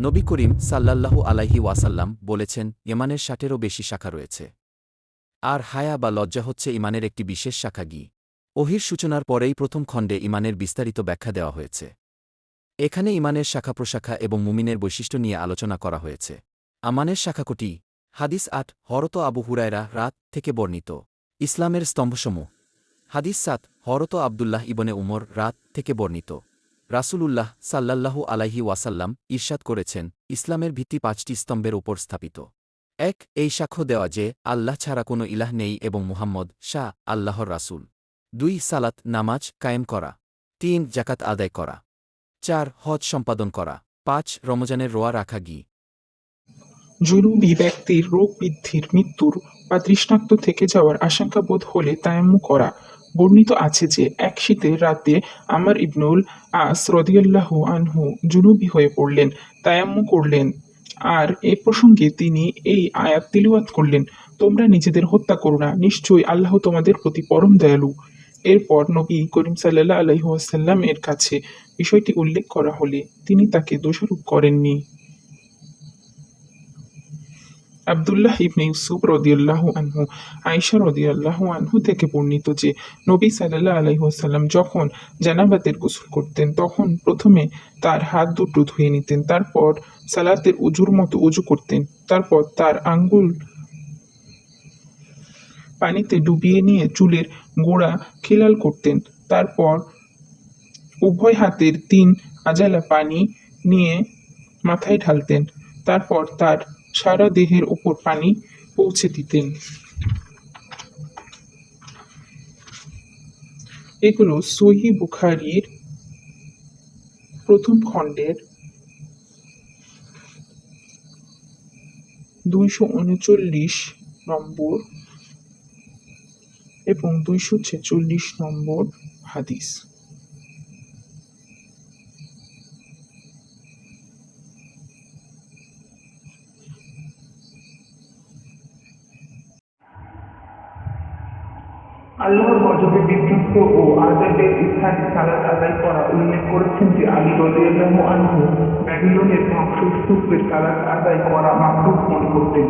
নবী করিম সাল্লাল্লাহু আলাইহি ওয়াসাল্লাম বলেছেন, ইমানের ৬০-এরও বেশি শাখা রয়েছে। আর হায়া বা লজ্জা হচ্ছে ইমানের একটি বিশেষ শাখা। ওহীর সূচনার পরেই প্রথম খণ্ডে ইমানের বিস্তারিত ব্যাখ্যা দেওয়া হয়েছে। এখানে ইমানের শাখা প্রশাখা এবং মুমিনের বৈশিষ্ট্য নিয়ে আলোচনা করা হয়েছে। আমানের শাখা কটি? হাদিস ৮ হরত আবু হুরায়রা রাত থেকে বর্ণিত। ইসলামের স্তম্ভসমূহ। হাদিস ৭ হরত আবদুল্লাহ ইবনে উমর রাত থেকে বর্ণিত। রাসূলুল্লাহ সাল্লাল্লাহু আলাইহি ওয়াসাল্লাম ইরশাদ করেছেন, ইসলামের ভিত্তি ৫টি স্তম্ভের উপর স্থাপিত। ১ এই সাক্ষ্য দেওয়া যে আল্লাহ ছাড়া কোনো ইলাহ নেই এবং মুহাম্মদ আল্লাহর রাসূল। ২ সালাত নামাজ কায়েম করা। ৩ জাকাত আদায় করা। ৪ হজ সম্পাদন করা। ৫ রমজানের রোয়া রাখা। জুনুবি ব্যক্তির রোগ বৃদ্ধির, মৃত্যুর বা তৃষ্ণার্ত থেকে যাওয়ার আশঙ্কা বোধ হলে তায়াম্মুম করা। বর্ণিত আছে যে এক শীতের রাতে আমর ইবনুল আস রাদিয়াল্লাহু আনহু জুনুবি হয়ে পড়লেন, তায়াম্মুম করলেন আর এ প্রসঙ্গে তিনি এই আয়াত তিলাওয়াত করলেন, তোমরা নিজেদের হত্যা করো না, নিশ্চয়ই আল্লাহ তোমাদের প্রতি পরম দয়ালু। এরপর নবী করিম সাল্লাল্লাহু আলাইহি ওয়াসাল্লাম এর কাছে বিষয়টি উল্লেখ করা হলে তিনি তাকে দোষারোপ করেননি। আবদুল্লাহ ইবনে ইউসুফ রাদিয়াল্লাহু আনহু আয়েশা রাদিয়াল্লাহু আনহু থেকে বর্ণিত যে নবী সাল্লাল্লাহু আলাইহি ওয়াসাল্লাম যখন জানাবাতের গোসল করতেন তখন প্রথমে তার হাত দুটো ধুয়ে নিতেন, তারপর সালাতের উজুর মতো উজু করতেন, তারপর তার আঙ্গুল পানিতে ডুবিয়ে নিয়ে চুলের গোড়া খিলাল করতেন, তারপর উভয় হাতের ৩ আজালা পানি নিয়ে মাথায় ঢালতেন, তারপর তার সারা দেহের উপর পানি পৌঁছে দিতেন। এগুলো সহিহ বুখারীর প্রথম খণ্ডের ২৩৯ নম্বর এবং ২৪৬ নম্বর হাদিস। আল্লাহর গজবে বিধ্বস্ত ও আযাবের স্থানে সালাত আদায় করা উল্লেখ করেছেন যে আলী রাদিয়াল্লাহু আনহু ব্যাবিলনের ধ্বংসস্তূপে সালাত আদায় করা মাকরুহ মনে করতেন।